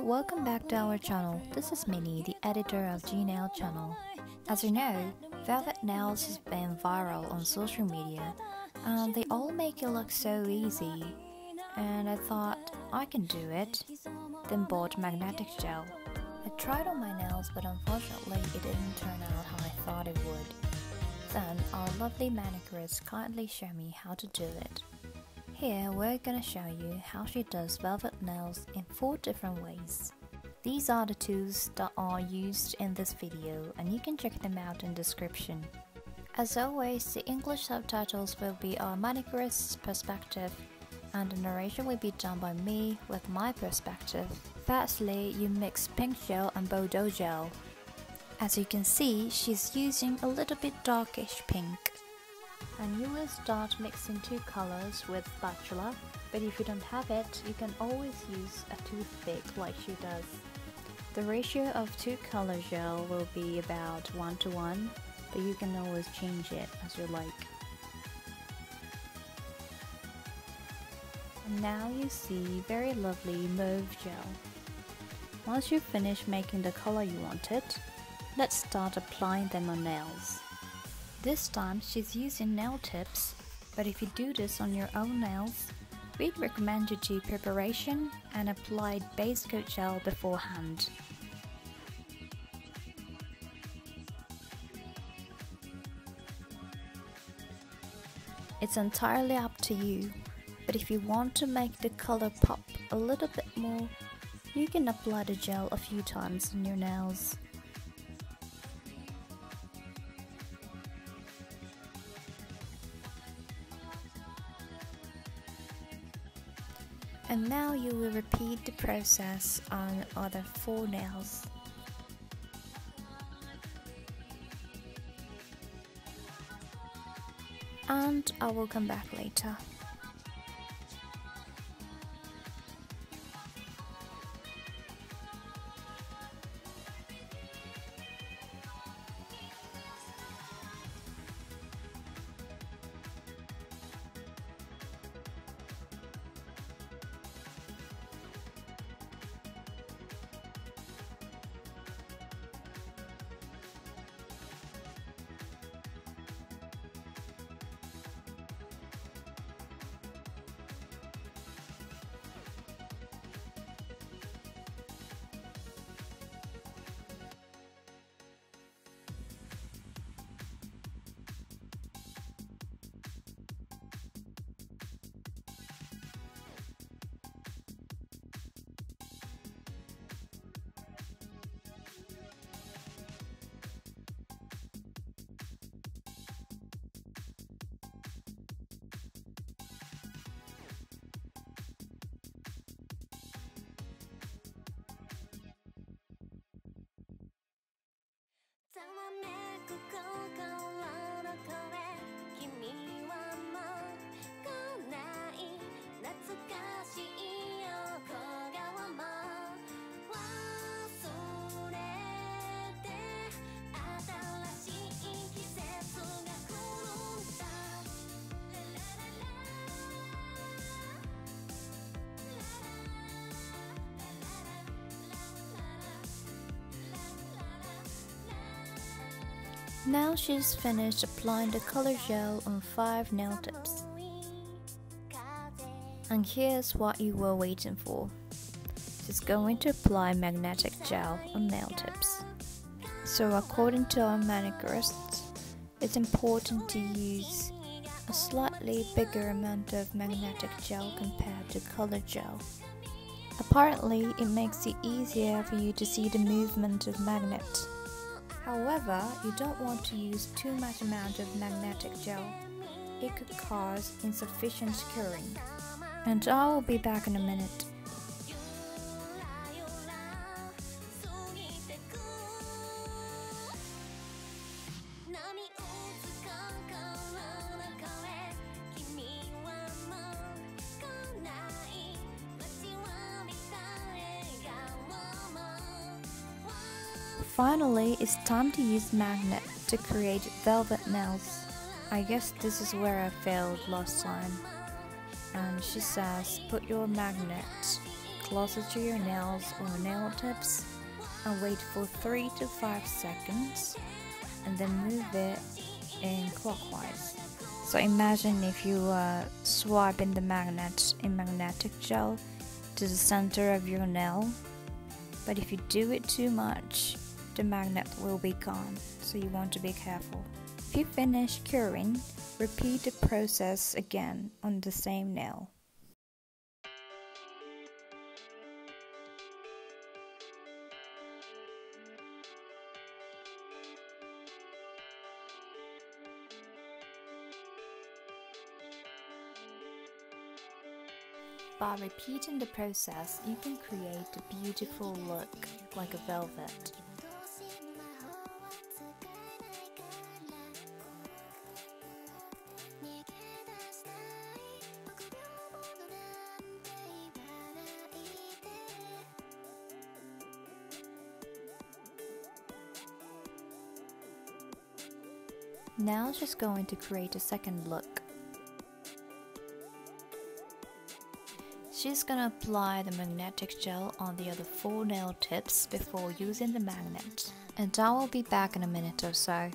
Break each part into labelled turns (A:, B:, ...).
A: welcome back to our channel. This is Minnie, the editor of Gnail channel. As you know, velvet nails has been viral on social media and they all make it look so easy. And I thought I can do it, then bought magnetic gel. I tried on my nails but unfortunately it didn't turn out how I thought it would. Then our lovely manicurist kindly showed me how to do it. Here we're gonna show you how she does velvet nails in 4 different ways. These are the tools that are used in this video and you can check them out in the description. As always, the English subtitles will be our manicurist's perspective and the narration will be done by me with my perspective. Firstly, you mix pink gel and Bordeaux gel. As you can see, she's using a little bit darkish pink. And you will start mixing 2 colors with spatula, but if you don't have it, you can always use a toothpick like she does. The ratio of 2 color gel will be about 1:1, but you can always change it as you like. And now you see very lovely mauve gel. Once you finish making the color you wanted, let's start applying them on nails. This time she's using nail tips, but if you do this on your own nails, we'd recommend you do preparation and apply base coat gel beforehand. It's entirely up to you, but if you want to make the color pop a little bit more, you can apply the gel a few times on your nails. And now you will repeat the process on other 4 nails. And I will come back later. Now she's finished applying the color gel on 5 nail tips. And here's what you were waiting for. She's going to apply magnetic gel on nail tips. So according to our manicurists, it's important to use a slightly bigger amount of magnetic gel compared to color gel. Apparently, it makes it easier for you to see the movement of magnet. However, you don't want to use too much amount of magnetic gel. It could cause insufficient curing. And I will be back in a minute. Finally, it's time to use magnet to create velvet nails. I guess this is where I failed last time. And she says, put your magnet closer to your nails or nail tips and wait for 3 to 5 seconds and then move it in clockwise. So imagine if you swipe in the magnet in magnetic gel to the center of your nail, but if you do it too much, the magnet will be gone, so you want to be careful. If you finish curing, repeat the process again on the same nail. By repeating the process, you can create a beautiful look like a velvet. Now she's going to create a second look. She's gonna apply the magnetic gel on the other 4 nail tips before using the magnet. And I will be back in a minute or so.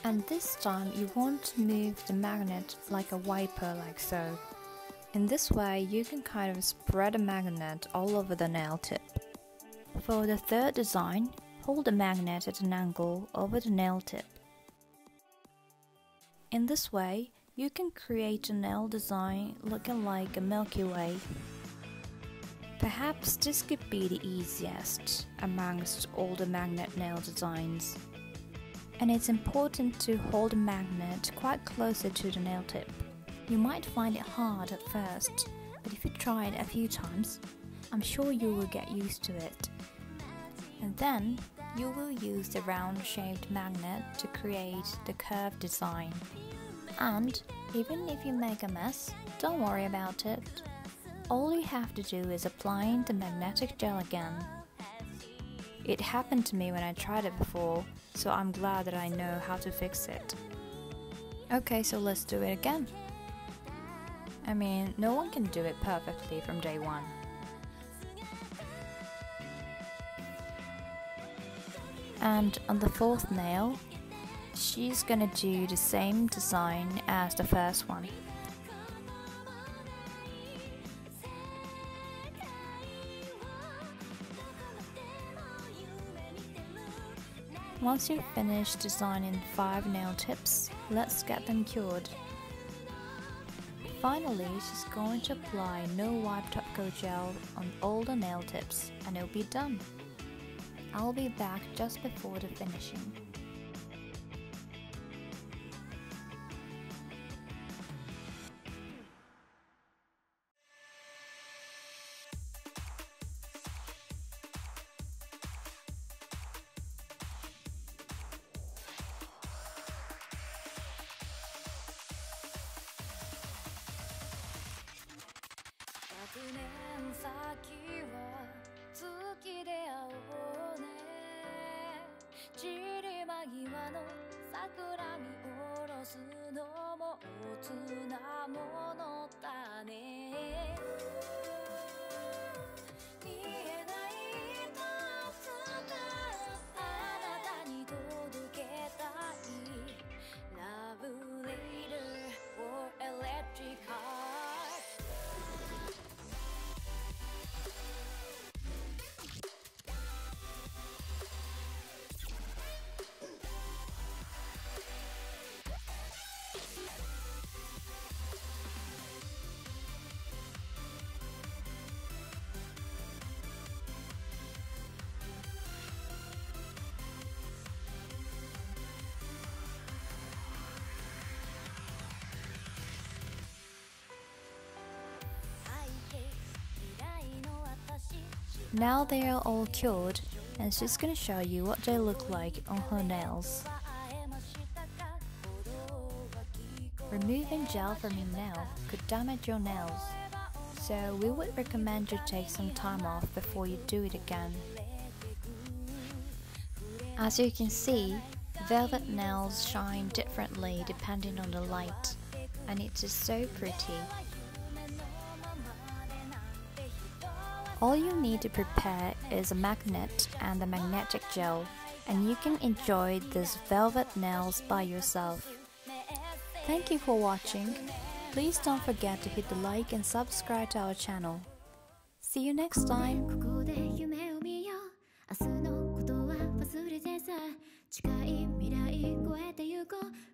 A: And this time you want to move the magnet like a wiper, like so. In this way you can kind of spread a magnet all over the nail tip. For the third design, hold the magnet at an angle over the nail tip. In this way, you can create a nail design looking like a Milky Way. Perhaps this could be the easiest amongst all the magnet nail designs. And it's important to hold the magnet quite closer to the nail tip. You might find it hard at first, but if you try it a few times, I'm sure you will get used to it. And then, you will use the round-shaped magnet to create the curved design. And, even if you make a mess, don't worry about it. All you have to do is applying the magnetic gel again. It happened to me when I tried it before, so I'm glad that I know how to fix it. Okay, so let's do it again. I mean, no one can do it perfectly from day one. And on the 4th nail, she's gonna do the same design as the first one. Once you've finished designing 5 nail tips, let's get them cured. Finally, she's going to apply no wipe top coat gel on all the nail tips and it'll be done. I'll be back just before the finishing. Now they are all cured, and she's gonna show you what they look like on her nails. Removing gel from your nail could damage your nails, so we would recommend you take some time off before you do it again. As you can see, velvet nails shine differently depending on the light, and it's just so pretty. All you need to prepare is a magnet and a magnetic gel, and you can enjoy these velvet nails by yourself. Thank you for watching. Please don't forget to hit the like and subscribe to our channel. See you next time. ここで夢を見よう。明日のことは忘れてさ。近い未来越えてゆこう。